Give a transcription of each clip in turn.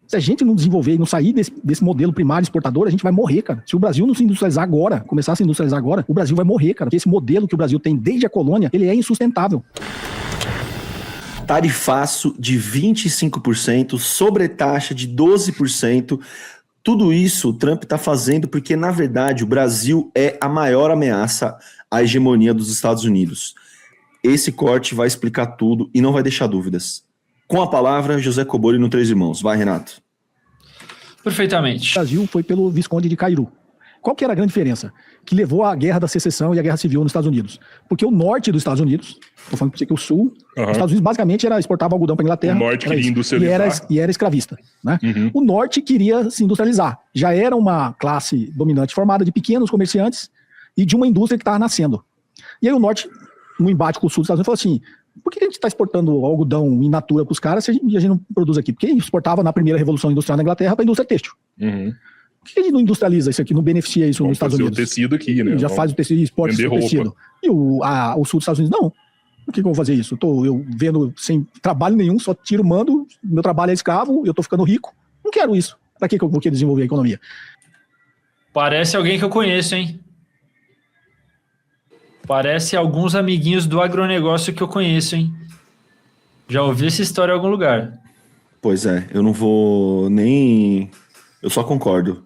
Se a gente não desenvolver e não sair desse modelo primário exportador, a gente vai morrer, cara. Se o Brasil não se industrializar agora, começar a se industrializar agora, o Brasil vai morrer, cara. Porque esse modelo que o Brasil tem desde a colônia, ele é insustentável. Tarifaço de 25%, sobretaxa de 12%. Tudo isso o Trump está fazendo porque, na verdade, o Brasil é a maior ameaça à hegemonia dos Estados Unidos. Esse corte vai explicar tudo e não vai deixar dúvidas. Com a palavra, José Cobori no Três Irmãos. Vai, Renato. Perfeitamente. O Brasil foi pelo Visconde de Cairu. Qual que era a grande diferença? Que levou à Guerra da Secessão e à Guerra Civil nos Estados Unidos. Porque o norte dos Estados Unidos, estou falando para você que o sul, os Estados Unidos basicamente exportava algodão para a Inglaterra. O norte queria industrializar. E era escravista. Né? O norte queria se industrializar. Já era uma classe dominante formada de pequenos comerciantes e de uma indústria que estava nascendo. E aí o norte, no embate com o sul dos Estados Unidos, falou assim: por que a gente está exportando algodão in natura para os caras se a gente não produz aqui? Porque exportava na primeira Revolução Industrial na Inglaterra para a indústria têxtil. Por que a gente não industrializa isso aqui, não beneficia isso nos Estados Unidos? Vamos fazer o tecido aqui, né? Já faz o tecido, exporta o tecido. E o sul dos Estados Unidos, não. Por que eu vou fazer isso? Eu vendo sem trabalho nenhum, só tiro, mando, meu trabalho é escravo, eu estou ficando rico. Não quero isso. Para que eu vou querer desenvolver a economia? Parece alguém que eu conheço, hein? Parece alguns amiguinhos do agronegócio que eu conheço, hein? Já ouvi essa história em algum lugar. Pois é, eu não vou nem... Eu só concordo.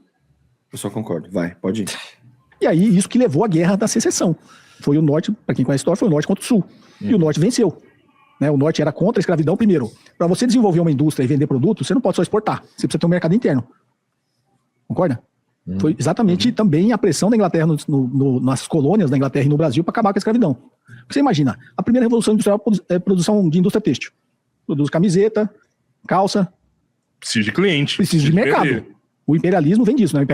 Vai, pode ir. E aí, isso que levou à Guerra da Secessão. Foi o norte, para quem conhece a história, foi o norte contra o sul. E o norte venceu. Né? O norte era contra a escravidão primeiro. Para você desenvolver uma indústria e vender produto, você não pode só exportar. Você precisa ter um mercado interno. Concorda? Foi exatamente também a pressão da Inglaterra nas colônias da Inglaterra e no Brasil para acabar com a escravidão. Porque você imagina, a primeira revolução industrial é produção de indústria têxtil. Produz camiseta, calça. Precisa de cliente. Precisa de mercado. Vender. O imperialismo vem disso, né?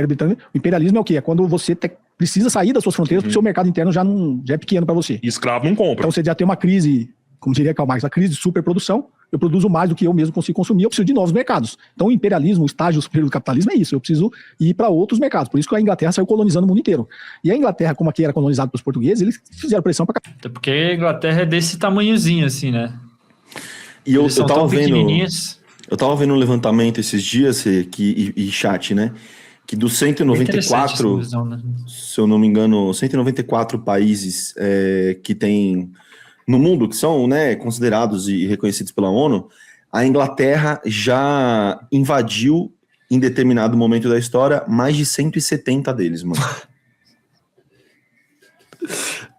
O imperialismo é o quê? É quando você precisa sair das suas fronteiras porque o seu mercado interno já é pequeno para você. E escravo não compra. Então você já tem uma crise, como diria Karl Marx, a crise de superprodução. Eu produzo mais do que eu mesmo consigo consumir, eu preciso de novos mercados. Então o imperialismo, o estágio superior do capitalismo é isso, eu preciso ir para outros mercados. Por isso que a Inglaterra saiu colonizando o mundo inteiro. E a Inglaterra, como aqui era colonizado pelos portugueses, eles fizeram pressão para cá. Até porque a Inglaterra é desse tamanhozinho assim, né? E eu tava vendo um levantamento esses dias, e chat, né? Que dos 194, visão, né? Se eu não me engano, 194 países que tem no mundo, que são, né, considerados e reconhecidos pela ONU, a Inglaterra já invadiu, em determinado momento da história, mais de 170 deles, mano.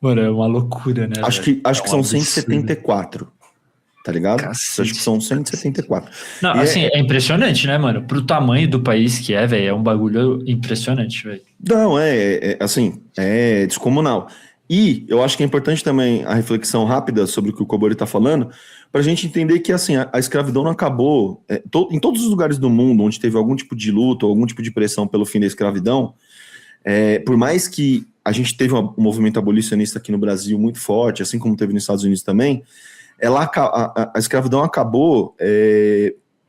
Mano, é uma loucura, né? Acho que são 174. Tá ligado? Cacete. Acho que são 174. Não, e assim, é impressionante, né, mano? Pro tamanho do país que é, velho, é um bagulho impressionante, velho. Não, assim, é descomunal. E eu acho que é importante também a reflexão rápida sobre o que o Cobori tá falando, pra gente entender que, assim, a escravidão não acabou... em todos os lugares do mundo onde teve algum tipo de luta ou algum tipo de pressão pelo fim da escravidão, por mais que a gente teve um movimento abolicionista aqui no Brasil muito forte, assim como teve nos Estados Unidos também, a escravidão acabou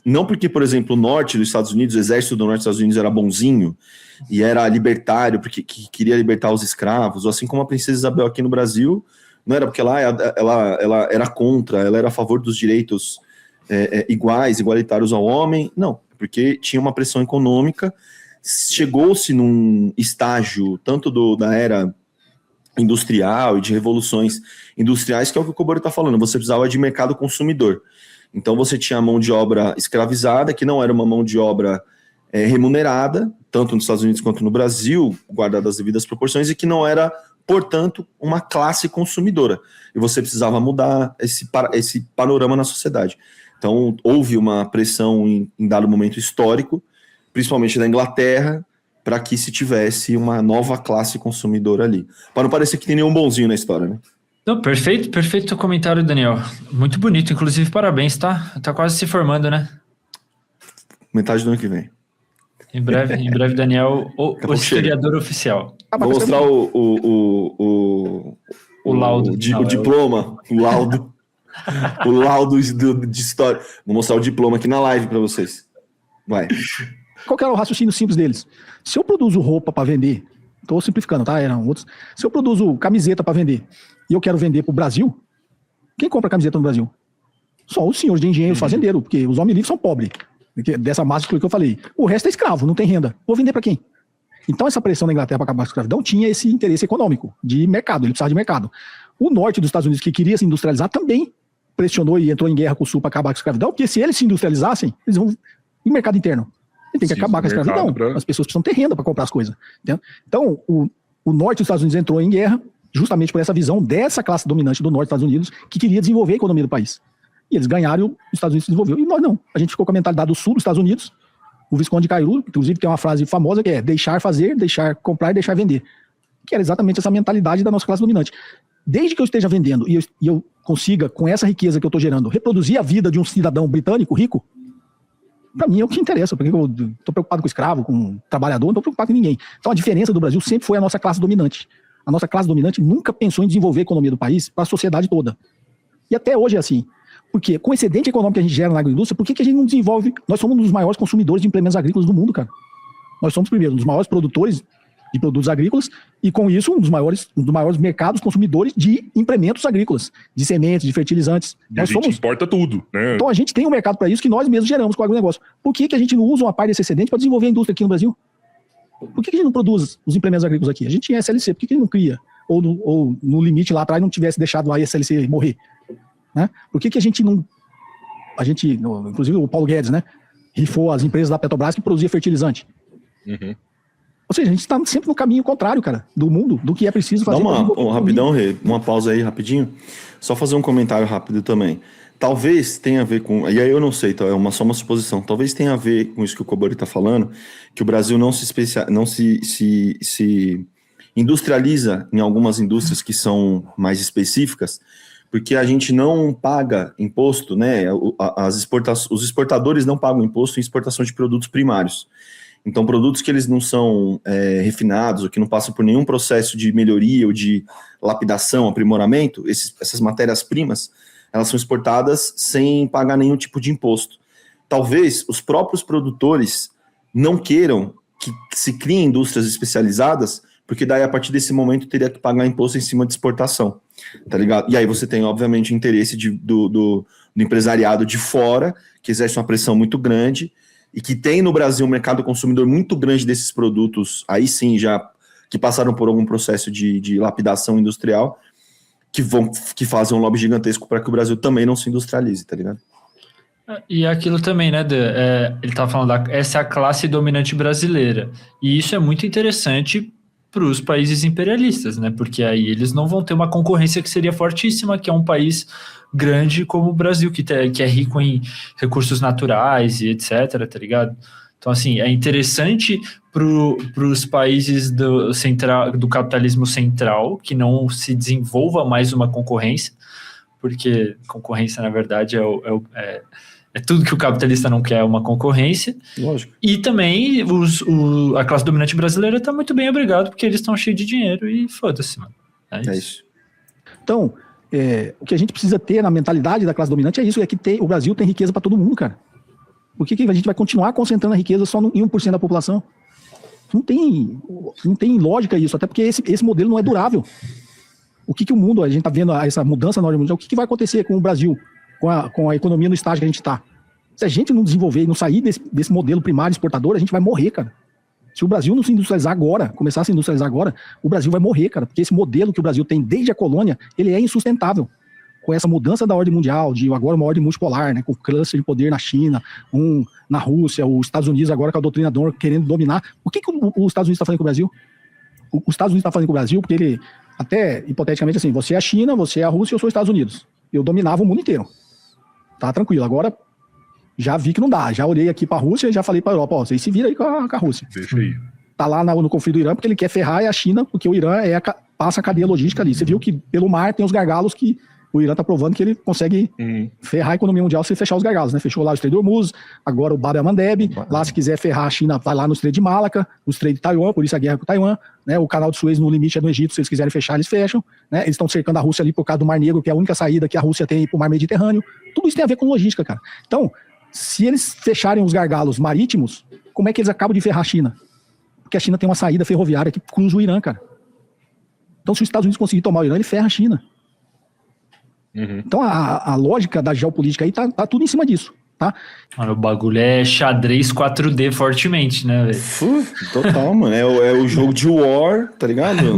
não porque, por exemplo, o norte dos Estados Unidos, o exército do norte dos Estados Unidos era bonzinho e era libertário porque queria libertar os escravos, ou assim como a princesa Isabel aqui no Brasil, não era porque ela era contra, ela era a favor dos direitos igualitários ao homem, não, porque tinha uma pressão econômica, chegou-se num estágio tanto da era industrial e de revoluções industriais, que é o que o Cobori está falando, você precisava de mercado consumidor. Então você tinha mão de obra escravizada, que não era uma mão de obra remunerada, tanto nos Estados Unidos quanto no Brasil, guardadas as devidas proporções, e que não era, portanto, uma classe consumidora. E você precisava mudar esse panorama na sociedade. Então houve uma pressão em dado momento histórico, principalmente da Inglaterra, para que se tivesse uma nova classe consumidora ali. Para não parecer que tem nenhum bonzinho na história, né? Não, perfeito o comentário, Daniel. Muito bonito, inclusive parabéns, tá? Tá quase se formando, né? Metade do ano que vem. Em breve, Daniel, o historiador oficial. Vou mostrar o laudo. O diploma, o laudo. O laudo de história. Vou mostrar o diploma aqui na live para vocês. Vai. Qual que era o raciocínio simples deles? Se eu produzo roupa para vender, estou simplificando, tá? Eram outros. Se eu produzo camiseta para vender e eu quero vender para o Brasil, quem compra camiseta no Brasil? Só os senhores de engenheiro fazendeiro, porque os homens livres são pobres. dessa massa que eu falei. O resto é escravo, não tem renda. Vou vender para quem? Então essa pressão da Inglaterra para acabar com a escravidão tinha esse interesse econômico, de mercado, ele precisava de mercado. O norte dos Estados Unidos, que queria se industrializar, também pressionou e entrou em guerra com o sul para acabar com a escravidão, porque se eles se industrializassem, eles vão... E o mercado interno? Ele tem que acabar com a escravidão. As pessoas precisam ter renda para comprar as coisas. Entendeu? Então, o norte dos Estados Unidos entrou em guerra justamente por essa visão dessa classe dominante do norte dos Estados Unidos que queria desenvolver a economia do país. E eles ganharam, os Estados Unidos se desenvolveu. E nós não. A gente ficou com a mentalidade do sul dos Estados Unidos. O Visconde de Cairu, inclusive, tem uma frase famosa que é deixar fazer, deixar comprar e deixar vender. Que era exatamente essa mentalidade da nossa classe dominante. Desde que eu esteja vendendo e eu consiga, com essa riqueza que eu estou gerando, reproduzir a vida de um cidadão britânico rico, para mim é o que interessa, porque eu estou preocupado com escravo, com trabalhador, não estou preocupado com ninguém. Então a diferença do Brasil sempre foi a nossa classe dominante. A nossa classe dominante nunca pensou em desenvolver a economia do país para a sociedade toda. E até hoje é assim. Porque com o excedente econômico que a gente gera na agroindústria, por que a gente não desenvolve? Nós somos um dos maiores consumidores de implementos agrícolas do mundo, cara. Nós somos, primeiro, um dos maiores produtores de produtos agrícolas e, com isso, um dos maiores mercados consumidores de implementos agrícolas, de sementes, de fertilizantes. E a gente importa tudo, né? Então a gente tem um mercado para isso que nós mesmos geramos com o agronegócio. Por que a gente não usa uma parte desse excedente para desenvolver a indústria aqui no Brasil? Por que a gente não produz os implementos agrícolas aqui? A gente tinha SLC, por que a gente não cria? Ou no limite lá atrás não tivesse deixado a SLC morrer? Né? Por que a gente não... inclusive o Paulo Guedes, né? Rifou as empresas da Petrobras que produziam fertilizante. Uhum. Ou seja, a gente está sempre no caminho contrário, cara, do mundo, do que é preciso fazer. Dá rapidão, Rê, uma pausa aí, rapidinho. Só fazer um comentário rápido também. Talvez tenha a ver com... E aí eu não sei, então é só uma suposição. Talvez tenha a ver com isso que o Cobori está falando, que o Brasil não se industrializa em algumas indústrias que são mais específicas, porque a gente não paga imposto, né? Os exportadores não pagam imposto em exportação de produtos primários. Então, produtos que eles não são refinados, ou que não passam por nenhum processo de melhoria ou de lapidação, aprimoramento, essas matérias-primas, elas são exportadas sem pagar nenhum tipo de imposto. Talvez os próprios produtores não queiram que se criem indústrias especializadas, porque daí, a partir desse momento, teria que pagar imposto em cima de exportação, tá ligado? E aí você tem, obviamente, o interesse do empresariado de fora, que exerce uma pressão muito grande, e que tem no Brasil um mercado consumidor muito grande desses produtos, aí sim, já que passaram por algum processo de lapidação industrial, que fazem um lobby gigantesco para que o Brasil também não se industrialize, tá ligado? E aquilo também, né, ele tá falando, essa é a classe dominante brasileira, e isso é muito interessante para os países imperialistas, né, porque aí eles não vão ter uma concorrência que seria fortíssima, que é um país grande como o Brasil, que é rico em recursos naturais e etc, tá ligado? Então, assim, é interessante para os países do capitalismo central que não se desenvolva mais uma concorrência, porque concorrência, na verdade, é tudo que o capitalista não quer, uma concorrência. Lógico. E também a classe dominante brasileira está muito bem obrigado, porque eles estão cheios de dinheiro e foda-se, mano. É isso. Então, o que a gente precisa ter na mentalidade da classe dominante é isso, é que o Brasil tem riqueza para todo mundo, cara. Por que a gente vai continuar concentrando a riqueza só em 1% da população? Não tem lógica isso, até porque esse modelo não é durável. O que o mundo, a gente está vendo essa mudança na ordem mundial, o que vai acontecer com o Brasil, com a economia no estágio que a gente está? Se a gente não desenvolver e não sair desse modelo primário exportador, a gente vai morrer, cara. Se o Brasil não se industrializar agora, começar a se industrializar agora, o Brasil vai morrer, cara, porque esse modelo que o Brasil tem desde a colônia, ele é insustentável. Com essa mudança da ordem mundial, de agora uma ordem multipolar, né, com cluster de poder na China, na Rússia, os Estados Unidos agora com a doutrina Monroe querendo dominar. Por que os Estados Unidos está fazendo com o Brasil? Os Estados Unidos está fazendo com o Brasil porque ele, até hipoteticamente assim, você é a China, você é a Rússia, eu sou os Estados Unidos. Eu dominava o mundo inteiro. Tá tranquilo. Agora, já vi que não dá. Já olhei aqui para a Rússia e já falei para a Europa, ó, vocês se viram aí com a Rússia. Deixa aí. Tá lá no conflito do Irã porque ele quer ferrar a China, porque o Irã passa a cadeia logística ali. Você viu que pelo mar tem os gargalos que o Irã tá provando que ele consegue ferrar a economia mundial se fechar os gargalos, né? Fechou lá o Estreito de Hormuz, agora o Bab el-Mandeb, lá se quiser ferrar a China, vai lá no Estreito de Malaca, no Estreito de Taiwan, por isso a guerra com Taiwan, né? O canal de Suez no limite é do Egito, se eles quiserem fechar, eles fecham, né? Eles estão cercando a Rússia ali por causa do Mar Negro, que é a única saída que a Rússia tem para o Mar Mediterrâneo. Tudo isso tem a ver com logística, cara. Então, se eles fecharem os gargalos marítimos, como é que eles acabam de ferrar a China? Porque a China tem uma saída ferroviária que cruza o Irã, cara. Então, se os Estados Unidos conseguirem tomar o Irã, ele ferra a China. Então a lógica da geopolítica aí tá tudo em cima disso. tá? Mano, o bagulho é xadrez 4D fortemente, né, velho? Total, mano. É o jogo de War, tá ligado?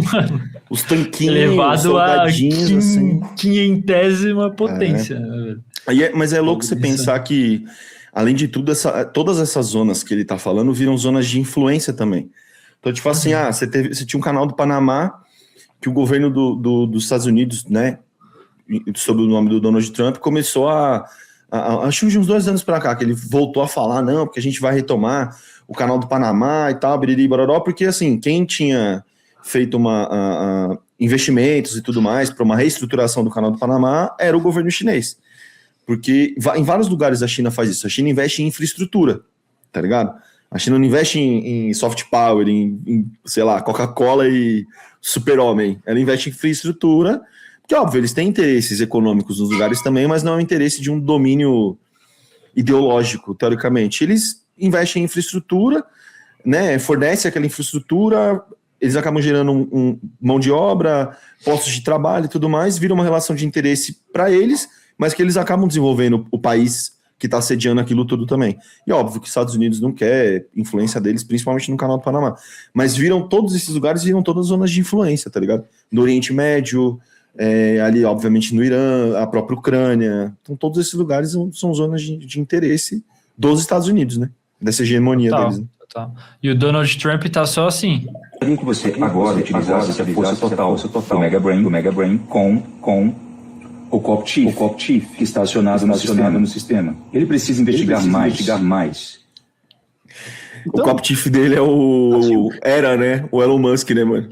Os tanquinhos, os Elevado a soldadinhos, assim. 500ª potência, né, velho? Mas é louco você pensar que, além de tudo, todas essas zonas que ele tá falando viram zonas de influência também. Então, tipo assim, você tinha um canal do Panamá que o governo dos Estados Unidos, né, sob o nome do Donald Trump, começou acho que de uns 2 anos para cá, que ele voltou a falar, não, porque a gente vai retomar o canal do Panamá e tal, biriri, bororó, porque, assim, quem tinha feito investimentos e tudo mais para uma reestruturação do canal do Panamá era o governo chinês. Porque em vários lugares a China faz isso. A China investe em infraestrutura, tá ligado? A China não investe em soft power, sei lá, Coca-Cola e Super-Homem. Ela investe em infraestrutura, porque, óbvio, eles têm interesses econômicos nos lugares também, mas não é o interesse de um domínio ideológico, teoricamente. Eles investem em infraestrutura, né, fornecem aquela infraestrutura, eles acabam gerando mão de obra, postos de trabalho e tudo mais, vira uma relação de interesse para eles, mas que eles acabam desenvolvendo o país que está sediando aquilo tudo também. E óbvio que os Estados Unidos não quer influência deles, principalmente no canal do Panamá. Mas todos esses lugares viram todas zonas de influência, tá ligado? No Oriente Médio, ali, obviamente, no Irã, a própria Ucrânia. Então, todos esses lugares são zonas de interesse dos Estados Unidos, né? Dessa hegemonia deles. Né? Total. E o Donald Trump tá só assim. Gostaria que você agora utilizasse a força total do Mega Brain com o Cop Chief, que está acionado no sistema. Ele precisa investigar mais. Então, o Cop Chief dele era, né? O Elon Musk, né, mano?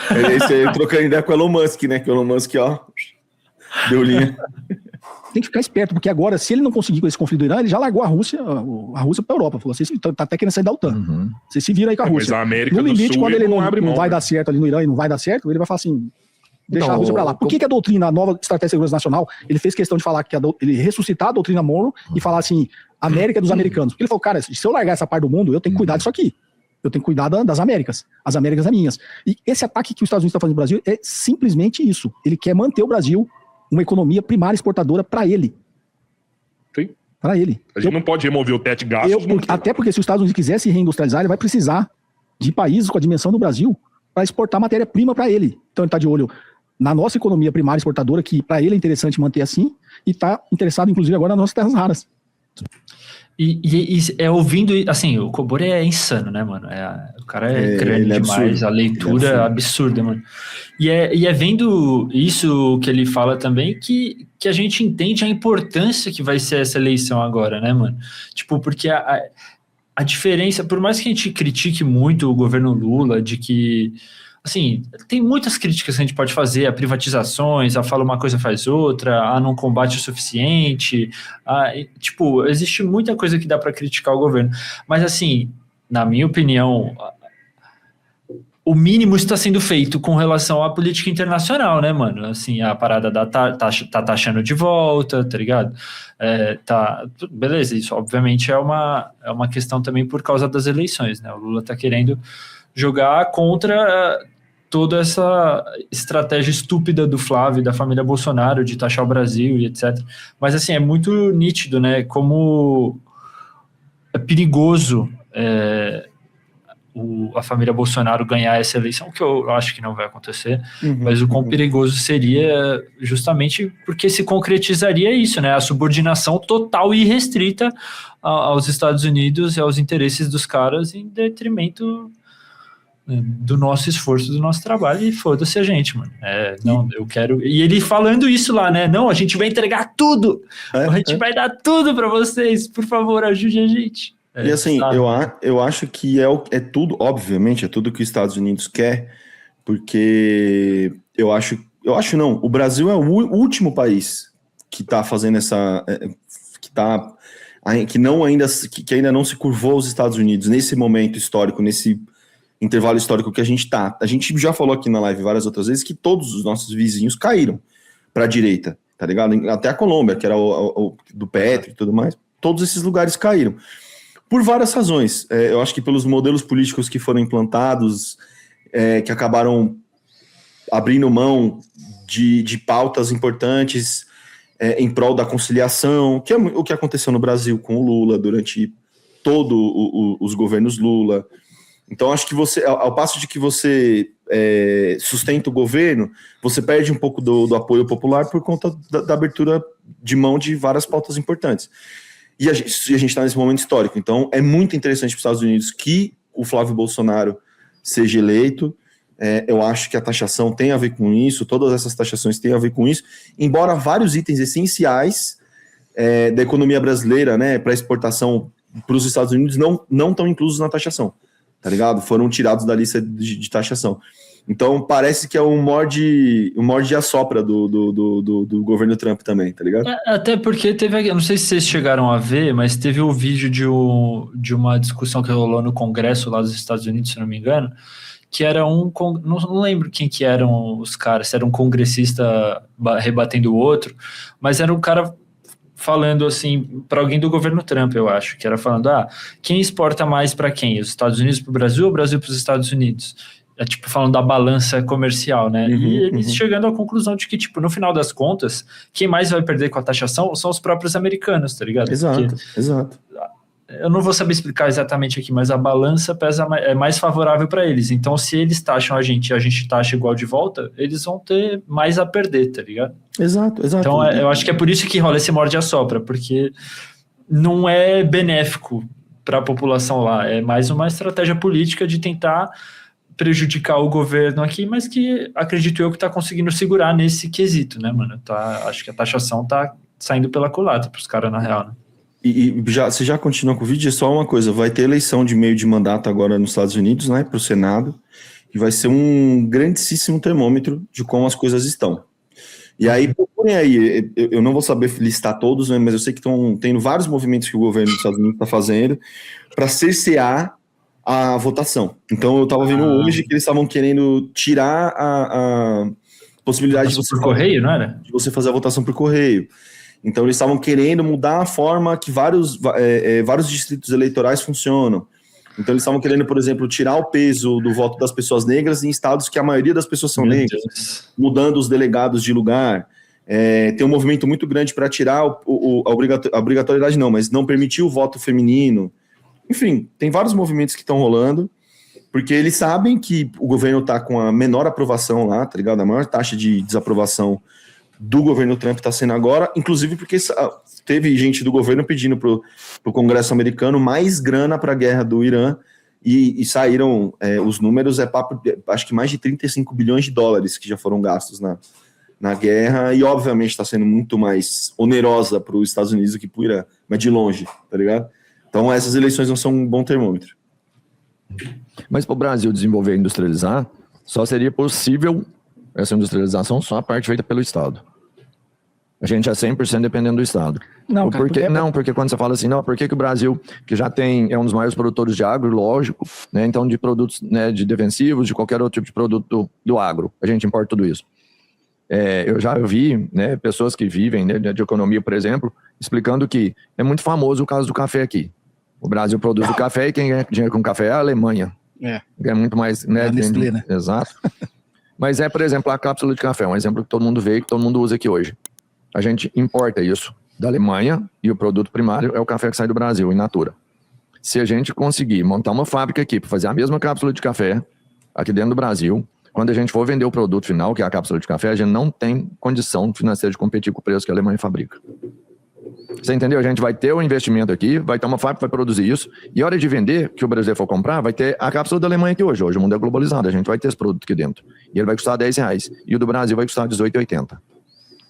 Ele trocando ideia com o Elon Musk, né? Que o Elon Musk, ó, deu linha. Tem que ficar esperto, porque agora, se ele não conseguir com esse conflito do Irã, ele já largou a Rússia pra Europa. Falou, você tá até querendo sair da OTAN. Você se vira aí com a Rússia. Mas a América no limite, do Sul, quando ele não abre mão, vai dar certo ali no Irã e não vai dar certo, ele vai falar assim, deixar a Rússia pra lá. Por que a doutrina, a nova estratégia de segurança nacional, ele fez questão de falar que ele ressuscitar a doutrina Monroe e falar assim, América dos americanos. Porque ele falou, cara, se eu largar essa parte do mundo, eu tenho que cuidar disso aqui. Eu tenho que cuidar das Américas. As Américas são minhas. E esse ataque que os Estados Unidos estão fazendo no Brasil é simplesmente isso. Ele quer manter o Brasil uma economia primária exportadora para ele. Sim. Para ele. A gente não pode remover o teto de gastos. Até porque se os Estados Unidos quiser se reindustrializar, ele vai precisar de países com a dimensão do Brasil para exportar matéria-prima para ele. Então ele está de olho na nossa economia primária exportadora, que para ele é interessante manter assim, e está interessado, inclusive, agora nas nossas terras raras. E ouvindo, assim, o Cobori é insano, né, mano? O cara é crânio demais, absurdo. A leitura é absurda, mano. E é vendo isso que ele fala também que a gente entende a importância que vai ser essa eleição agora, né, mano? Tipo, porque a diferença, por mais que a gente critique muito o governo Lula, de que, assim, tem muitas críticas que a gente pode fazer a privatizações, a fala uma coisa faz outra, a não combate o suficiente, tipo, existe muita coisa que dá para criticar o governo, mas assim, na minha opinião, o mínimo está sendo feito com relação à política internacional, né, mano? Assim, a parada tá taxando de volta, tá ligado? Beleza, isso obviamente é uma questão também por causa das eleições, né? O Lula tá querendo jogar contra toda essa estratégia estúpida do Flávio e da família Bolsonaro de taxar o Brasil e etc. Mas, assim, é muito nítido, né, como é perigoso a família Bolsonaro ganhar essa eleição, que eu acho que não vai acontecer, mas o quão perigoso seria justamente porque se concretizaria isso, né, a subordinação total e irrestrita aos Estados Unidos e aos interesses dos caras em detrimento do nosso esforço, do nosso trabalho, e foda-se a gente, mano. Não, eu quero... E ele falando isso lá, né? Não, a gente vai entregar tudo! A gente vai dar tudo pra vocês! Por favor, ajude a gente! E assim, eu acho que é tudo, obviamente, é tudo que os Estados Unidos quer, porque eu acho não, o Brasil é o último país que tá fazendo que ainda não se curvou aos Estados Unidos nesse momento histórico, nesse intervalo histórico que a gente tá. A gente já falou aqui na live várias outras vezes que todos os nossos vizinhos caíram para a direita, tá ligado? Até a Colômbia, que era o do Petro e tudo mais, todos esses lugares caíram. Por várias razões. Eu acho que pelos modelos políticos que foram implantados, que acabaram abrindo mão de pautas importantes, em prol da conciliação, que é o que aconteceu no Brasil com o Lula durante todos os governos Lula. Então, acho que você, ao passo de que você sustenta o governo, você perde um pouco do apoio popular por conta da abertura de mão de várias pautas importantes. E a gente está nesse momento histórico. Então, é muito interessante para os Estados Unidos que o Flávio Bolsonaro seja eleito. Eu acho que a taxação tem a ver com isso, todas essas taxações têm a ver com isso, embora vários itens essenciais da economia brasileira, né, para exportação para os Estados Unidos não estão inclusos na taxação, tá ligado? Foram tirados da lista de taxação. Então, parece que é um morde e assopra do governo Trump também, tá ligado? Até porque teve, eu não sei se vocês chegaram a ver, mas teve o vídeo de uma discussão que rolou no Congresso lá dos Estados Unidos, se não me engano, que era não lembro quem que eram os caras, se era um congressista rebatendo o outro, mas era um cara falando assim, para alguém do governo Trump, eu acho, que era falando, quem exporta mais para quem? Os Estados Unidos para o Brasil ou o Brasil para os Estados Unidos? Tipo, falando da balança comercial, né? E eles chegando à conclusão de que, tipo, no final das contas, quem mais vai perder com a taxação são os próprios americanos, tá ligado? Exato. Eu não vou saber explicar exatamente aqui, mas a balança é mais favorável para eles. Então, se eles taxam a gente e a gente taxa igual de volta, eles vão ter mais a perder, tá ligado? Exato. Então, eu acho que é por isso que rola esse morde-a-sopra, porque não é benéfico para a população lá. É mais uma estratégia política de tentar prejudicar o governo aqui, mas que acredito eu que está conseguindo segurar nesse quesito, né, mano? Acho que a taxação tá saindo pela culatra para os caras, na real, né? E você já continua com o vídeo? É só uma coisa, vai ter eleição de meio de mandato agora nos Estados Unidos, né, para o Senado, e vai ser um grandíssimo termômetro de como as coisas estão. E aí, procurem aí, eu não vou saber listar todos, né, mas eu sei que estão tendo vários movimentos que o governo dos Estados Unidos está fazendo para cercear a votação. Então, eu estava vendo hoje que eles estavam querendo tirar a possibilidade de você por correio, não era? De você fazer a votação por correio. Então, eles estavam querendo mudar a forma que vários distritos eleitorais funcionam. Então, eles estavam querendo, por exemplo, tirar o peso do voto das pessoas negras em estados que a maioria das pessoas são negras, mudando os delegados de lugar. Tem um movimento muito grande para tirar a obrigatoriedade, mas não permitir o voto feminino. Enfim, tem vários movimentos que estão rolando, porque eles sabem que o governo está com a menor aprovação lá, tá ligado? A maior taxa de desaprovação do governo Trump está sendo agora, inclusive porque teve gente do governo pedindo para o Congresso americano mais grana para a guerra do Irã, e saíram os números, acho que mais de 35 bilhões de dólares que já foram gastos na guerra, e obviamente está sendo muito mais onerosa para os Estados Unidos do que para o Irã, mas de longe, tá ligado? Então essas eleições não são um bom termômetro. Mas para o Brasil desenvolver e industrializar, só seria possível essa industrialização só a parte feita pelo Estado. A gente é 100% dependendo do Estado. Porque quando você fala assim, por que o Brasil, que já é um dos maiores produtores de agro, lógico, né, então de produtos, né, de defensivos, de qualquer outro tipo de produto do agro, a gente importa tudo isso. Eu já vi, né, pessoas que vivem, né, de economia, por exemplo, explicando que é muito famoso o caso do café aqui. O Brasil produz o café e quem ganha dinheiro com café é a Alemanha. É muito mais... Né, Nestlé, né? Exato. Mas por exemplo, a cápsula de café, um exemplo que todo mundo vê e que todo mundo usa aqui hoje. A gente importa isso da Alemanha e o produto primário é o café que sai do Brasil, in natura. Se a gente conseguir montar uma fábrica aqui para fazer a mesma cápsula de café aqui dentro do Brasil, quando a gente for vender o produto final, que é a cápsula de café, a gente não tem condição financeira de competir com o preço que a Alemanha fabrica. Você entendeu? A gente vai ter o investimento aqui, vai ter uma fábrica que vai produzir isso, e a hora de vender, que o brasileiro for comprar, vai ter a cápsula da Alemanha aqui hoje. Hoje o mundo é globalizado, a gente vai ter esse produto aqui dentro. E ele vai custar R$10, e o do Brasil vai custar R$18,80.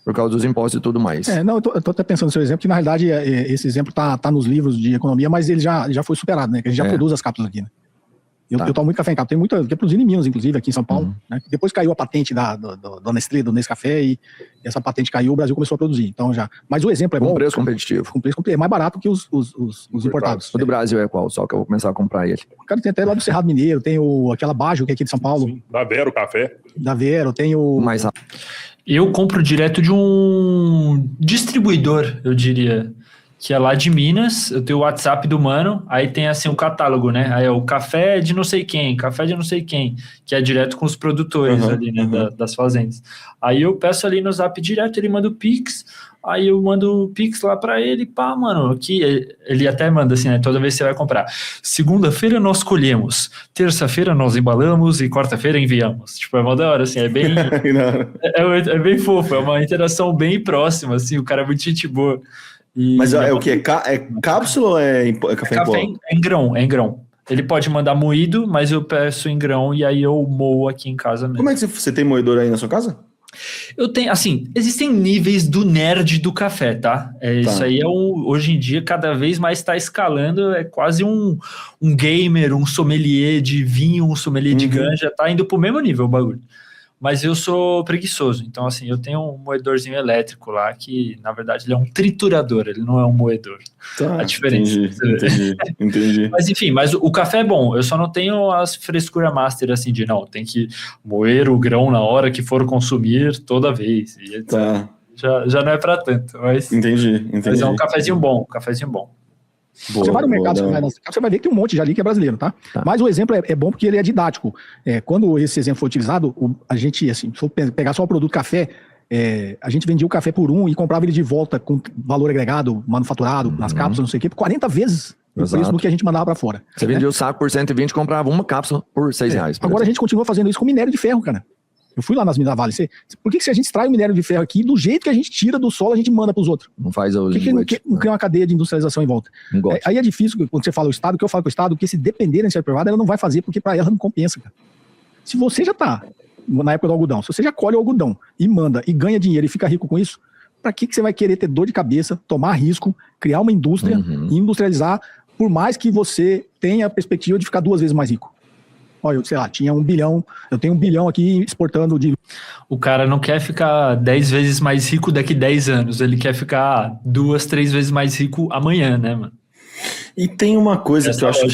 Por causa dos impostos e tudo mais. Eu tô até pensando no seu exemplo, que na realidade esse exemplo tá nos livros de economia, mas ele já foi superado, né? Que a gente já produz as cápsulas aqui, né? Eu tomo muito café em cápsula, tem muita, que é produzido em Minas, inclusive, aqui em São Paulo, né? Depois caiu a patente da Nestlé, do Nescafé, e essa patente caiu, o Brasil começou a produzir, então já... Mas o exemplo é bom. Com preço competitivo. É mais barato que os importados. O do Brasil é qual? Só que eu vou começar a comprar ele. O cara tem até lá do Cerrado Mineiro, tem aquela Bajo, que é aqui de São Paulo. Sim, da Vero Café. Da Vero, tem o... Mais rápido. Eu compro direto de um distribuidor, eu diria, que é lá de Minas. Eu tenho o WhatsApp do mano, aí tem assim um catálogo, né? Aí é o café de não sei quem, que é direto com os produtores ali, né, das fazendas. Aí eu peço ali no Zap direto, ele manda o Pix, Aí eu mando o Pix lá pra ele, pá, mano, aqui, ele até manda assim, né, toda vez que você vai comprar. Segunda-feira nós colhemos, terça-feira nós embalamos e quarta-feira enviamos. Tipo, é mó da hora, assim, é bem... é bem fofo, é uma interação bem próxima, assim, o cara é muito gente boa. Mas é o que? É cápsula ou é café em pó? É em grão. Ele pode mandar moído, mas eu peço em grão e aí eu moo aqui em casa mesmo. Como é que você tem moedor aí na sua casa? Eu tenho, assim, existem níveis do nerd do café, tá? Isso aí hoje em dia, cada vez mais está escalando, é quase um gamer, um sommelier de vinho, um sommelier de ganja, tá indo pro mesmo nível o bagulho. Mas eu sou preguiçoso, então assim, eu tenho um moedorzinho elétrico lá, que na verdade ele é um triturador, ele não é um moedor. A diferença. Entendi. Mas enfim, o café é bom, eu só não tenho as frescuras master assim de não, tem que moer o grão na hora que for consumir toda vez. E já não é pra tanto, mas... Entendi. Mas é um cafezinho bom, Boa, você vai no mercado, você vai ver que tem um monte já ali que é brasileiro, tá? Mas o exemplo é bom porque ele é didático. Quando esse exemplo foi utilizado, a gente, assim, se eu pegar só o produto café, a gente vendia o café por e comprava ele de volta com valor agregado, manufaturado, nas cápsulas, não sei o quê, por 40 vezes o preço do que a gente mandava para fora. Você vendia o saco por 120 e comprava uma cápsula por R$6. Agora a gente continua fazendo isso com minério de ferro, cara. Eu fui lá nas minas da Vale. Por que se a gente extrai o minério de ferro aqui, do jeito que a gente tira do solo, a gente manda para os outros? Não faz o... Por que não cria uma cadeia de industrialização em volta? Aí é difícil, quando você fala o Estado, que eu falo com o Estado, porque se depender da iniciativa privada, ela não vai fazer, porque para ela não compensa, cara. Se você já tá na época do algodão, se você já colhe o algodão e manda e ganha dinheiro e fica rico com isso, para que você vai querer ter dor de cabeça, tomar risco, criar uma indústria e industrializar, por mais que você tenha a perspectiva de ficar 2 vezes mais rico? Olha, eu sei lá, tinha 1 bilhão, eu tenho 1 bilhão aqui exportando de... O cara não quer ficar 10 vezes mais rico daqui 10 anos, ele quer ficar 2, 3 vezes mais rico amanhã, né, mano? E tem uma coisa que eu acho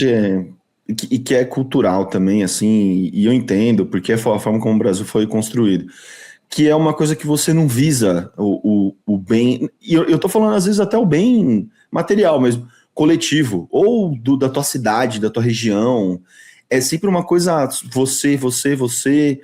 que é cultural também, assim, e eu entendo, porque é a forma como o Brasil foi construído, que é uma coisa que você não visa o bem, e eu tô falando às vezes até o bem material mesmo, coletivo, ou da tua cidade, da tua região. É sempre uma coisa, você,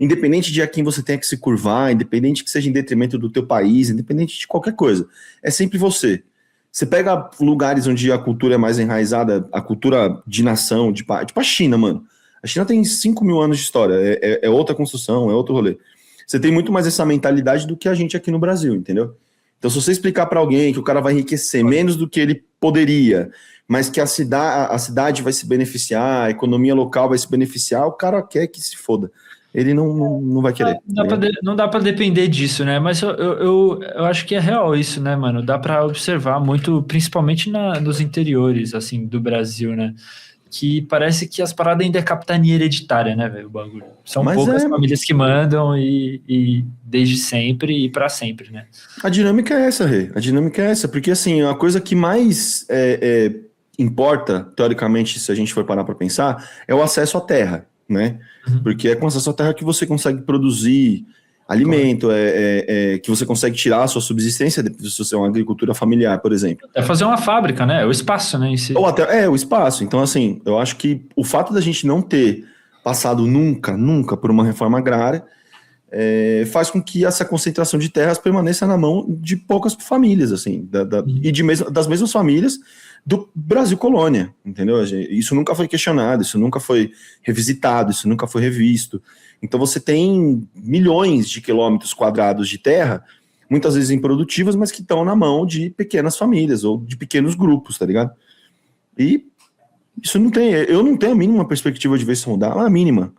independente de a quem você tenha que se curvar, independente que seja em detrimento do teu país, independente de qualquer coisa, é sempre você. Você pega lugares onde a cultura é mais enraizada, a cultura de nação, tipo a China, mano. A China tem 5.000 anos de história, é outra construção, é outro rolê. Você tem muito mais essa mentalidade do que a gente aqui no Brasil, entendeu? Então, se você explicar para alguém que o cara vai enriquecer menos do que ele poderia, mas que a cidade vai se beneficiar, a economia local vai se beneficiar, o cara quer que se foda. Ele não vai querer. Não dá para depender disso, né? Mas eu acho que é real isso, né, mano? Dá para observar muito, principalmente nos interiores, assim, do Brasil, né? Que parece que as paradas ainda é capitania hereditária, né, velho, o bagulho. São poucas famílias que mandam e desde sempre e para sempre, né? A dinâmica é essa, Rê. A dinâmica é essa, porque, assim, a coisa que mais importa, teoricamente, se a gente for parar para pensar, é o acesso à terra, né? Porque é com acesso à terra que você consegue produzir alimento, que você consegue tirar a sua subsistência se você é uma agricultura familiar, por exemplo. É fazer uma fábrica, né? É o espaço, né? Ou até, o espaço. Então, assim, eu acho que o fato da gente não ter passado nunca por uma reforma agrária faz com que essa concentração de terras permaneça na mão de poucas famílias, assim, das mesmas famílias do Brasil colônia, entendeu? Isso nunca foi questionado, isso nunca foi revisitado, isso nunca foi revisto. Então você tem milhões de quilômetros quadrados de terra, muitas vezes improdutivas, mas que estão na mão de pequenas famílias ou de pequenos grupos, tá ligado? E isso eu não tenho a mínima perspectiva de ver isso mudar, a mínima.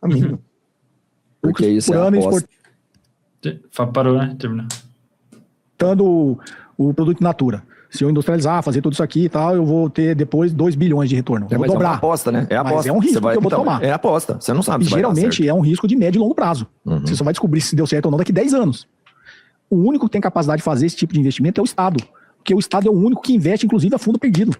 Porque isso é a aposta. Parou, né? Terminou. Dando o produto in natura. Se eu industrializar, fazer tudo isso aqui e tal, eu vou ter depois 2 bilhões de retorno. Eu vou dobrar. É uma aposta, né? É aposta. Mas é um risco que eu vou tomar. É aposta. Você não sabe se geralmente é um risco de médio e longo prazo. Você só vai descobrir se deu certo ou não daqui 10 anos. O único que tem capacidade de fazer esse tipo de investimento é o Estado. Porque o Estado é o único que investe, inclusive, a fundo perdido.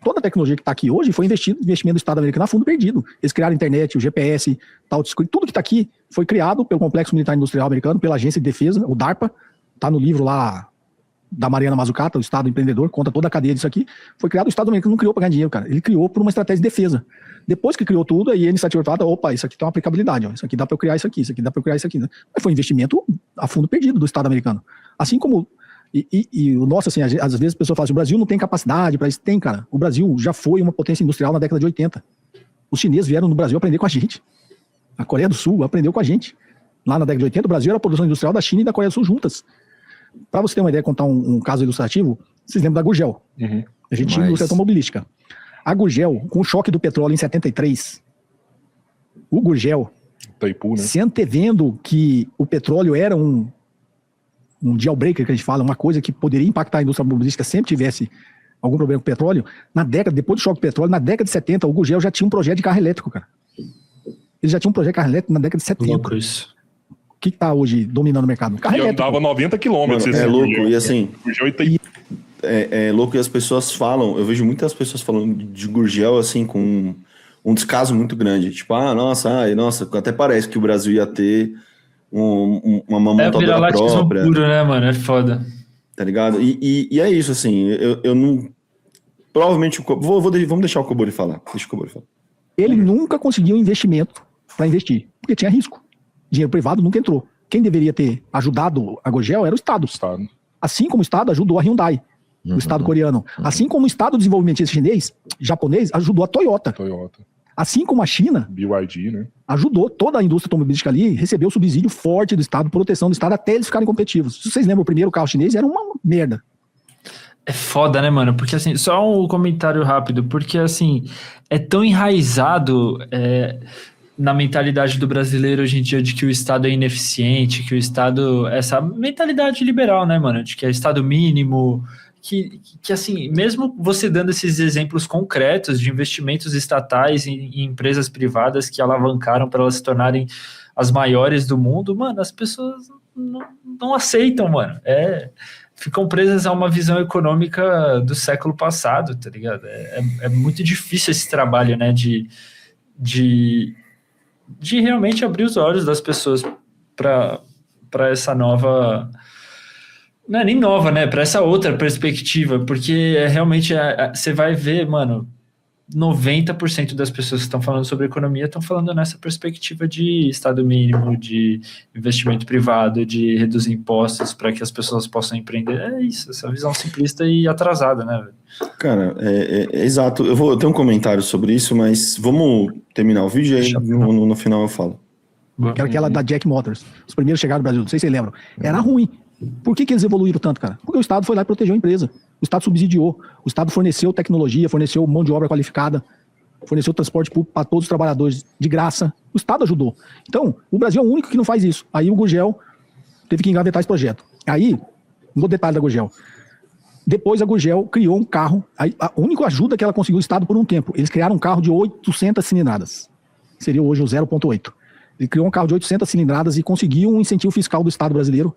Toda a tecnologia que está aqui hoje foi investimento do Estado americano a fundo perdido. Eles criaram a internet, o GPS, tal, tudo que está aqui foi criado pelo Complexo Militar Industrial Americano, pela Agência de Defesa, o DARPA. Está no livro lá da Mariana Mazzucato, o Estado Empreendedor, conta toda a cadeia disso aqui. Foi criado, o Estado americano não criou para ganhar dinheiro, cara. Ele criou por uma estratégia de defesa. Depois que criou tudo, aí a iniciativa privada, opa, isso aqui tem uma aplicabilidade, ó. Isso aqui dá para eu criar isso aqui dá para eu criar isso aqui. Né? Mas foi um investimento a fundo perdido do Estado americano. Assim como E o nosso, assim, às vezes a pessoa fala assim, o Brasil não tem capacidade para isso. Tem, cara. O Brasil já foi uma potência industrial na década de 80. Os chineses vieram no Brasil aprender com a gente. A Coreia do Sul aprendeu com a gente. Lá na década de 80, o Brasil era a produção industrial da China e da Coreia do Sul juntas. Para você ter uma ideia, contar um caso ilustrativo, vocês lembram da Gurgel? A gente tinha indústria automobilística. A Gurgel, com o choque do petróleo em 73, o Gurgel, Itaipu, né? se antevendo que o petróleo era um deal breaker, que a gente fala, uma coisa que poderia impactar a indústria automobilística sempre tivesse algum problema com o petróleo, depois do choque do petróleo, na década de 70, o Gurgel já tinha um projeto de carro elétrico, cara. Ele já tinha um projeto de carro elétrico na década de 70. Louco isso. O que está hoje dominando o mercado? Carro E elétrico. andava 90 quilômetros. Mano, é louco, e assim, Itaipu. é louco que as pessoas falam, eu vejo muitas pessoas falando de Gurgel, assim, com um descaso muito grande. Tipo, nossa, até parece que o Brasil ia ter uma montadora própria. Puro, né, mano? É foda. Tá ligado? E é isso, assim, eu não... Provavelmente, vamos deixar o Cobori falar. Deixa o Cobori falar. Ele nunca conseguiu investimento para investir, porque tinha risco. Dinheiro privado nunca entrou. Quem deveria ter ajudado a Gurgel era o Estado. Assim como o Estado ajudou a Hyundai, o Estado coreano. Assim como o Estado desenvolvimentista japonês ajudou a Toyota. Assim como a China, BYD, né? ajudou toda a indústria automobilística ali, recebeu subsídio forte do Estado, proteção do Estado, até eles ficarem competitivos. Se vocês lembram, o primeiro carro chinês era uma merda. É foda, né, mano? Porque, assim, só um comentário rápido, porque, assim, é tão enraizado na mentalidade do brasileiro hoje em dia de que o Estado é ineficiente, que o Estado... Essa mentalidade liberal, né, mano? De que é Estado mínimo... Que, assim, mesmo você dando esses exemplos concretos de investimentos estatais em empresas privadas que alavancaram para elas se tornarem as maiores do mundo, mano, as pessoas não aceitam, mano. Ficam presas a uma visão econômica do século passado, tá ligado? É muito difícil esse trabalho, né, de realmente abrir os olhos das pessoas para essa nova... Não é nem nova, né? Para essa outra perspectiva, porque realmente você vai ver, mano, 90% das pessoas que estão falando sobre economia estão falando nessa perspectiva de Estado mínimo, de investimento privado, de reduzir impostos para que as pessoas possam empreender. É isso, essa visão simplista e atrasada, né, velho? Cara, exato. Eu tenho um comentário sobre isso, mas vamos terminar o vídeo e aí no final eu falo. Que era aquela da Jack Motors. Os primeiros chegaram no Brasil, não sei se vocês lembram. Era ruim. Por que eles evoluíram tanto, cara? Porque o Estado foi lá e protegeu a empresa. O Estado subsidiou. O Estado forneceu tecnologia, forneceu mão de obra qualificada, forneceu transporte público para todos os trabalhadores de graça. O Estado ajudou. Então, o Brasil é o único que não faz isso. Aí o Gurgel teve que engavetar esse projeto. Aí, no detalhe da Gurgel. Depois a Gurgel criou um carro. Aí, a única ajuda que ela conseguiu o Estado por um tempo. Eles criaram um carro de 800 cilindradas. Seria hoje o 0.8. Ele criou um carro de 800 cilindradas e conseguiu um incentivo fiscal do Estado brasileiro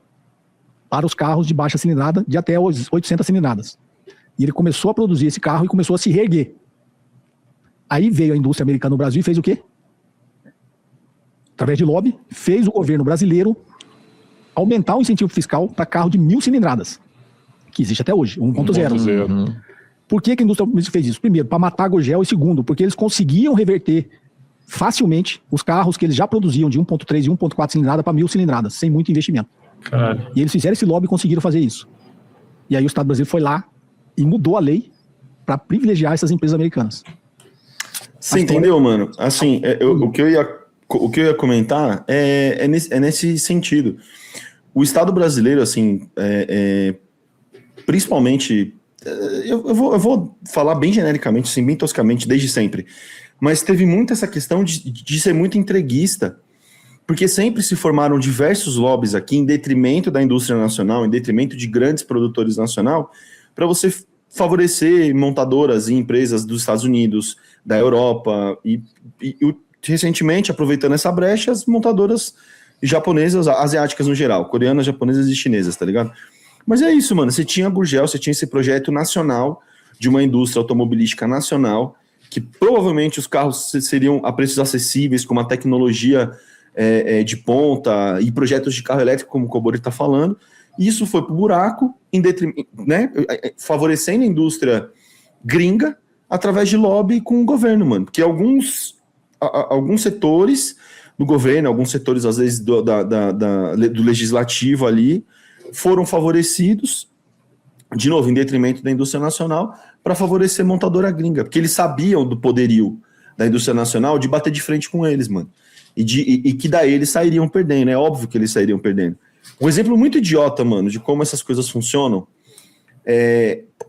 para os carros de baixa cilindrada de até 800 cilindradas. E ele começou a produzir esse carro e começou a se reerguer. Aí veio a indústria americana no Brasil e fez o quê? Através de lobby, fez o governo brasileiro aumentar o incentivo fiscal para carro de 1.000 cilindradas, que existe até hoje, 1.0. Por que a indústria automobilística fez isso? Primeiro, para matar a Gurgel, e segundo, porque eles conseguiam reverter facilmente os carros que eles já produziam de 1.3 e 1.4 cilindrada para 1.000 cilindradas, sem muito investimento. Caralho. E eles fizeram esse lobby e conseguiram fazer isso. E aí o Estado brasileiro foi lá e mudou a lei para privilegiar essas empresas americanas. Você entendeu, mano? Assim, o que eu ia comentar é nesse sentido. O Estado brasileiro, assim, principalmente, eu vou falar bem genericamente, assim, bem toscamente, desde sempre, mas teve muito essa questão de ser muito entreguista, porque sempre se formaram diversos lobbies aqui em detrimento da indústria nacional, em detrimento de grandes produtores nacional, para você favorecer montadoras e empresas dos Estados Unidos, da Europa, e recentemente, aproveitando essa brecha, as montadoras japonesas, asiáticas no geral, coreanas, japonesas e chinesas, tá ligado? Mas é isso, mano, você tinha a Gurgel, você tinha esse projeto nacional de uma indústria automobilística nacional, que provavelmente os carros seriam a preços acessíveis, com uma tecnologia de ponta e projetos de carro elétrico, como o Cobori está falando, e isso foi pro buraco, né, favorecendo a indústria gringa através de lobby com o governo, mano, porque alguns setores do governo, alguns setores às vezes do legislativo ali, foram favorecidos de novo, em detrimento da indústria nacional, para favorecer montadora gringa, porque eles sabiam do poderio da indústria nacional de bater de frente com eles, mano. E que daí eles sairiam perdendo, é óbvio que eles sairiam perdendo. Um exemplo muito idiota, mano, de como essas coisas funcionam,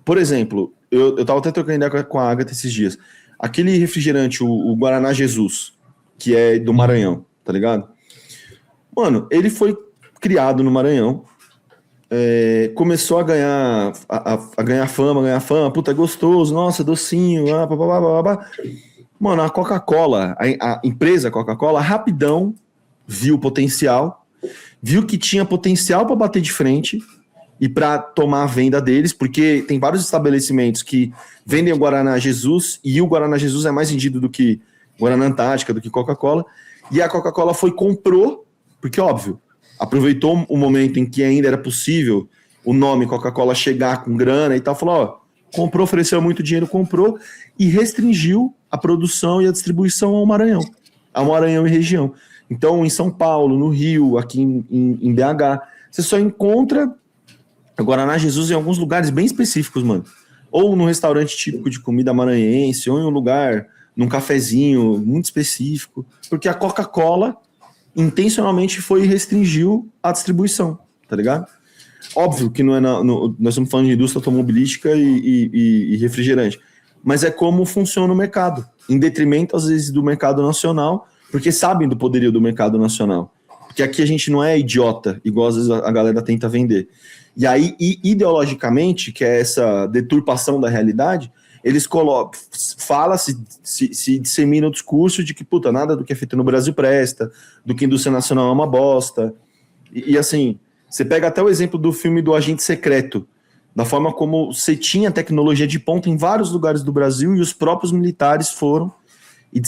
por exemplo, eu tava até trocando ideia com a Agatha esses dias, aquele refrigerante, o Guaraná Jesus, que é do Maranhão, tá ligado? Mano, ele foi criado no Maranhão, começou a ganhar fama, puta, é gostoso, nossa, docinho, Mano, a Coca-Cola, a empresa Coca-Cola, rapidão viu o potencial, viu que tinha potencial para bater de frente e para tomar a venda deles, porque tem vários estabelecimentos que vendem o Guaraná Jesus, e o Guaraná Jesus é mais vendido do que Guaraná Antártica, do que Coca-Cola, e a Coca-Cola comprou, porque óbvio, aproveitou o momento em que ainda era possível o nome Coca-Cola chegar com grana e tal, falou, ó, comprou, ofereceu muito dinheiro, comprou e restringiu a produção e a distribuição ao Maranhão e região. Então, em São Paulo, no Rio, aqui em BH, você só encontra o Guaraná Jesus em alguns lugares bem específicos, mano. Ou num restaurante típico de comida maranhense, ou em um lugar, num cafezinho muito específico, porque a Coca-Cola intencionalmente foi e restringiu a distribuição, tá ligado? Óbvio que não é nós estamos falando de indústria automobilística e refrigerante, mas é como funciona o mercado, em detrimento, às vezes, do mercado nacional, porque sabem do poderio do mercado nacional. Porque aqui a gente não é idiota, igual às vezes a galera tenta vender. E aí, ideologicamente, que é essa deturpação da realidade, eles colocam, se dissemina o discurso de que, puta, nada do que é feito no Brasil presta, do que a indústria nacional é uma bosta. E assim, você pega até o exemplo do filme do Agente Secreto, da forma como você tinha tecnologia de ponta em vários lugares do Brasil e os próprios militares foram, e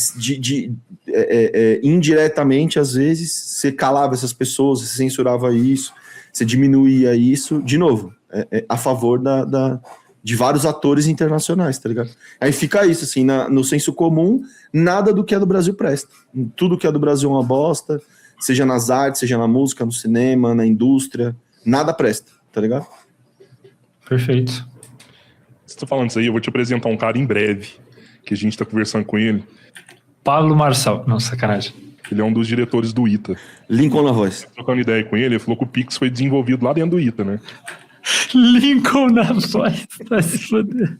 indiretamente, às vezes, você calava essas pessoas, você censurava isso, você diminuía isso, de novo, a favor de vários atores internacionais, tá ligado? Aí fica isso, assim, no senso comum, nada do que é do Brasil presta. Tudo que é do Brasil é uma bosta, seja nas artes, seja na música, no cinema, na indústria, nada presta, tá ligado? Perfeito. Você tá falando isso aí, eu vou te apresentar um cara em breve, que a gente tá conversando com ele. Pablo Marçal. Não, sacanagem. Ele é um dos diretores do ITA. Lincoln na voz. Trocando ideia com ele falou que o Pix foi desenvolvido lá dentro do ITA, né? Lincoln na voz. Vai se foder.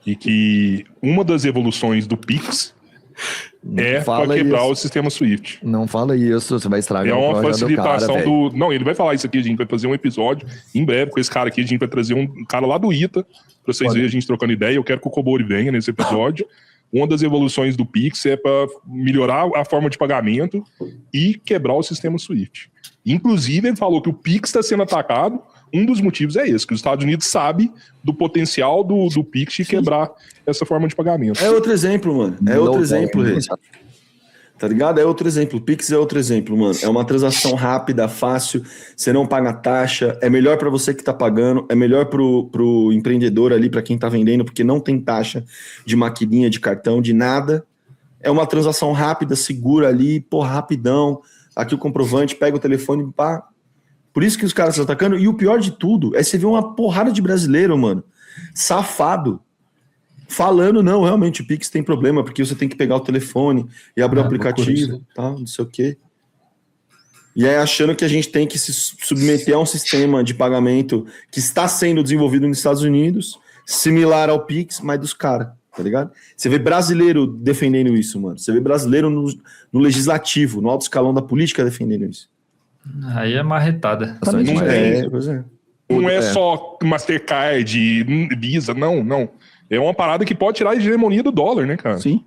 E que uma das evoluções do Pix para quebrar o sistema SWIFT. Não fala isso, você vai estragar o projeto facilitação do cara, Não, ele vai falar isso aqui, a gente vai fazer um episódio em breve com esse cara aqui, a gente vai trazer um cara lá do ITA, pra vocês verem a gente trocando ideia, eu quero que o Cobori venha nesse episódio. Uma das evoluções do Pix é para melhorar a forma de pagamento e quebrar o sistema SWIFT. Inclusive, ele falou que o Pix está sendo atacado, um dos motivos é esse, que os Estados Unidos sabem do potencial do Pix de quebrar essa forma de pagamento. É outro exemplo, mano. É outro exemplo, Rê. Tá ligado? É outro exemplo. O Pix é outro exemplo, mano. É uma transação rápida, fácil, você não paga taxa, é melhor para você que tá pagando, é melhor pro empreendedor ali, para quem tá vendendo, porque não tem taxa de maquininha, de cartão, de nada. É uma transação rápida, segura ali, porra, rapidão. Aqui o comprovante, pega o telefone, pá. Por isso que os caras estão atacando. E o pior de tudo é você ver uma porrada de brasileiro, mano, safado, falando, não, realmente o Pix tem problema, porque você tem que pegar o telefone e abrir o aplicativo, tal, não sei o quê. E aí achando que a gente tem que se submeter a um sistema de pagamento que está sendo desenvolvido nos Estados Unidos, similar ao Pix, mas dos caras, tá ligado? Você vê brasileiro defendendo isso, mano. Você vê brasileiro no legislativo, no alto escalão da política defendendo isso. Aí é marretada. Não é só Mastercard, Visa, não. É uma parada que pode tirar a hegemonia do dólar, né, cara? Sim.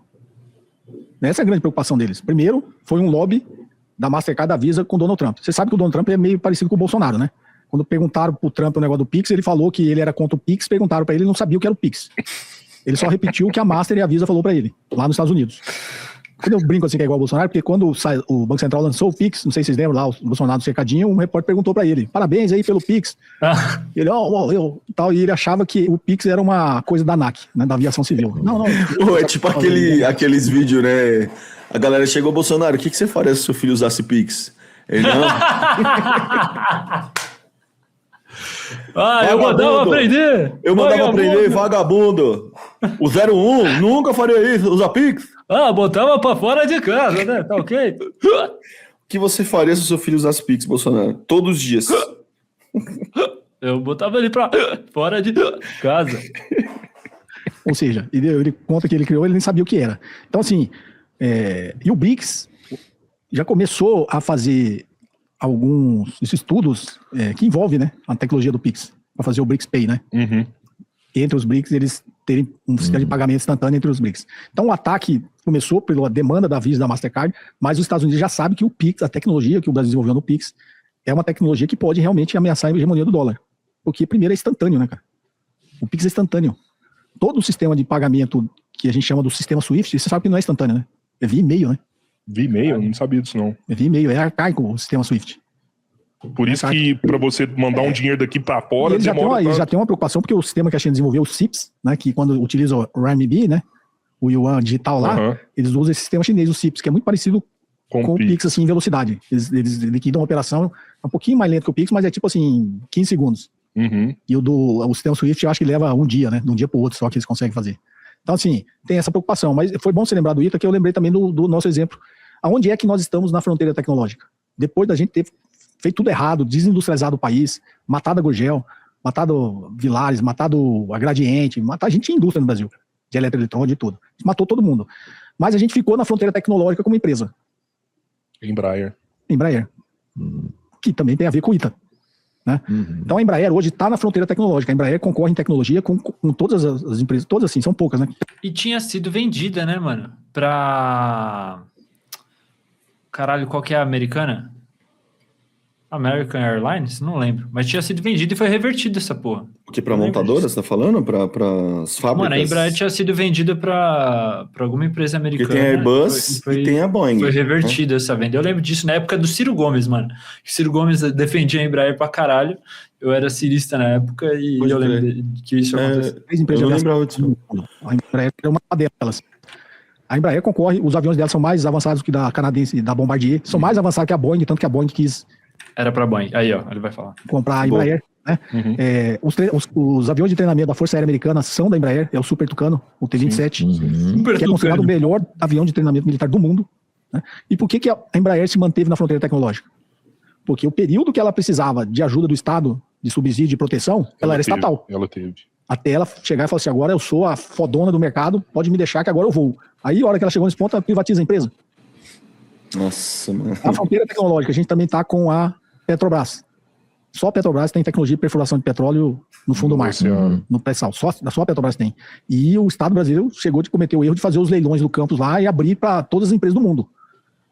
Essa é a grande preocupação deles. Primeiro, foi um lobby da Mastercard, da Visa com o Donald Trump. Você sabe que o Donald Trump é meio parecido com o Bolsonaro, né? Quando perguntaram pro Trump o negócio do Pix, ele falou que ele era contra o Pix, perguntaram pra ele, ele não sabia o que era o Pix. Ele só repetiu o que a Master e a Visa falou pra ele, lá nos Estados Unidos. Quando eu brinco assim que é igual ao Bolsonaro, porque quando o Banco Central lançou o Pix, não sei se vocês lembram lá, o Bolsonaro no cercadinho, um repórter perguntou pra ele, parabéns aí pelo Pix. Ele, tal, e ele achava que o Pix era uma coisa da ANAC, né, da aviação civil. Não. É tipo aqueles vídeos, né? A galera chegou, Bolsonaro, o que você faria se seu filho usasse Pix? Ele não. Eu mandava aprender! Eu mandava Vagabundo. aprender, vagabundo. O 01 nunca faria isso, usa Pix. Botava pra fora de casa, né? Tá ok? O que você faria se o seu filho usasse Pix, Bolsonaro? Todos os dias. Eu botava ele pra fora de casa. Ou seja, ele conta que ele criou, ele nem sabia o que era. Então, assim, e o BRICS já começou a fazer alguns estudos que envolvem, né, a tecnologia do Pix, para fazer o BRICS Pay, né? Uhum. Entre os BRICS, eles terem um sistema de pagamento instantâneo entre os BRICS. Então, o ataque começou pela demanda da Visa e da Mastercard, mas os Estados Unidos já sabem que o Pix, a tecnologia que o Brasil desenvolveu no Pix, é uma tecnologia que pode realmente ameaçar a hegemonia do dólar. Porque, primeiro, é instantâneo, né, cara? O Pix é instantâneo. Todo o sistema de pagamento que a gente chama do sistema SWIFT, você sabe que não é instantâneo, né? É via e-mail, né? Vi e-mail? Eu não sabia disso, não. É via e-mail, é arcaico o sistema SWIFT. Por isso que pra você mandar um dinheiro daqui pra fora, Eles demora já tem uma preocupação, porque o sistema que a China desenvolveu, o CIPS, né, que quando utiliza o RMB, né, o yuan digital lá, Uhum. eles usam esse sistema chinês, o CIPS, que é muito parecido com o Pix, assim, em velocidade. Eles liquidam a operação, é um pouquinho mais lento que o Pix, mas é tipo assim, 15 segundos. Uhum. E o sistema SWIFT eu acho que leva um dia, né, de um dia para o outro só que eles conseguem fazer. Então, assim, tem essa preocupação, mas foi bom você lembrar do ITA, que eu lembrei também do nosso exemplo. Aonde é que nós estamos na fronteira tecnológica? Depois da gente ter feito tudo errado, desindustrializado o país, matado a Gurgel, matado Vilares, matado a Gradiente, matado a gente tinha indústria no Brasil, de eletroeletrônica, de tudo. Matou todo mundo. Mas a gente ficou na fronteira tecnológica como empresa. Embraer. Embraer. Que também tem a ver com o ITA. Né? Então a Embraer hoje está na fronteira tecnológica. A Embraer concorre em tecnologia com todas as empresas, todas assim, são poucas, né? E tinha sido vendida, né, mano? Pra... Caralho, qual que é a americana? American Airlines? Não lembro. Mas tinha sido vendida e foi revertida essa porra. O que, pra montadora, você tá falando? Pra as fábricas? Mano, a Embraer tinha sido vendida pra alguma empresa americana. Porque tem a Airbus e tem a Boeing. Foi revertida essa venda. Eu lembro disso na época do Ciro Gomes, mano. O Ciro Gomes defendia a Embraer pra caralho. Eu era cirista na época e Pode eu crer. lembro que isso aconteceu. Três Eu empresas não de lembrava disso. A Embraer é uma delas. A Embraer concorre, os aviões dela são mais avançados que da canadense, da Bombardier, são mais avançados que a Boeing, tanto que a Boeing quis Era pra Boeing. Aí, ó, ele vai falar. comprar a Embraer. Né? Uhum. Os aviões de treinamento da Força Aérea Americana são da Embraer, é o Super Tucano, o T-27, que é considerado o melhor avião de treinamento militar do mundo. Né? E por que a Embraer se manteve na fronteira tecnológica? Porque o período que ela precisava de ajuda do Estado, de subsídio, de proteção, ela era estatal. Ela teve. Até ela chegar e falar assim, agora eu sou a fodona do mercado, pode me deixar que agora eu vou. Aí, a hora que ela chegou nesse ponto, ela privatiza a empresa. Nossa, mano. A fronteira tecnológica, a gente também está com a Petrobras. Só a Petrobras tem tecnologia de perfuração de petróleo no fundo do mar, no pré-sal. Só a Petrobras tem. E o Estado brasileiro chegou de cometer o erro de fazer os leilões do campus lá e abrir para todas as empresas do mundo.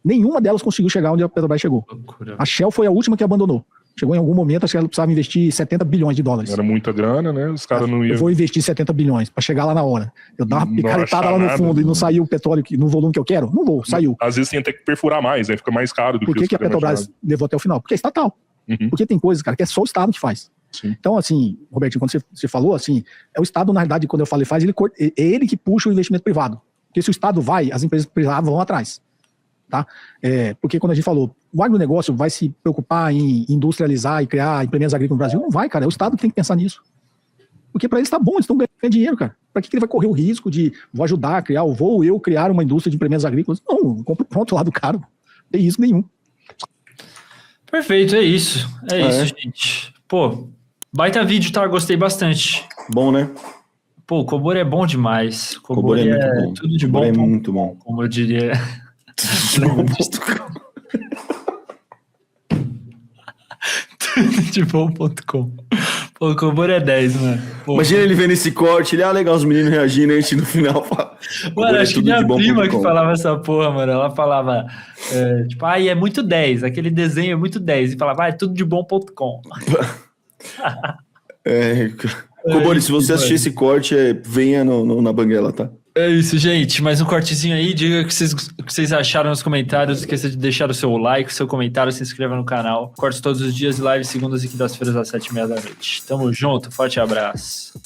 Nenhuma delas conseguiu chegar onde a Petrobras chegou. Loucura. A Shell foi a última que abandonou. Chegou em algum momento, acho que ela precisava investir 70 bilhões de dólares. Era muita grana, né? Os caras não Eu iam. vou investir 70 bilhões para chegar lá na hora. Eu dar uma Não picaretada achar lá no nada. fundo e não saiu o petróleo no volume que eu quero? Não vou, saiu. Às vezes tem até que perfurar mais, né? Fica mais caro do Por que que a Petrobras levou até o final? Porque é estatal. Uhum. Porque tem coisas, cara, que é só o Estado que faz. Sim. Então, assim, Robertinho, quando você falou, assim, é o Estado, na realidade, quando eu falei faz, é ele que puxa o investimento privado. Porque se o Estado vai, as empresas privadas vão atrás. Tá? Porque quando a gente falou, o agronegócio vai se preocupar em industrializar e criar implementos agrícolas no Brasil? Não vai, cara, é o Estado que tem que pensar nisso. Porque para eles tá bom, eles estão ganhando dinheiro, cara. Para que ele vai correr o risco de vou ajudar a criar, ou vou eu criar uma indústria de implementos agrícolas? Não, compro pronto lá do cara. Não tem risco nenhum. Perfeito, é isso. É isso, gente. Pô, baita vídeo, tá? Gostei bastante. Bom, né? Pô, o Cobori é bom demais. Cobori é muito bom. Tudo de Cobori bom. é muito bom. Como eu diria. Tudo de bom.com. Pô, o Cobori é 10, mano. Pô, Imagina ele vendo esse corte, ele, legal, os meninos reagindo, a gente no final fala. mano, acho que minha tudo de prima bom.com. que falava essa porra, mano. Ela falava, tipo, é muito 10. Aquele desenho é muito 10. E falava, é tudo de bom.com. Cobori, se você assistir esse corte, venha na Banguela, tá? É isso, gente. Mais um cortezinho aí. Diga o que vocês acharam nos comentários. Não esqueça de deixar o seu like, o seu comentário, se inscreva no canal. Cortes todos os dias, live segundas e quintas-feiras às 7h30 da noite. Tamo junto. Forte abraço.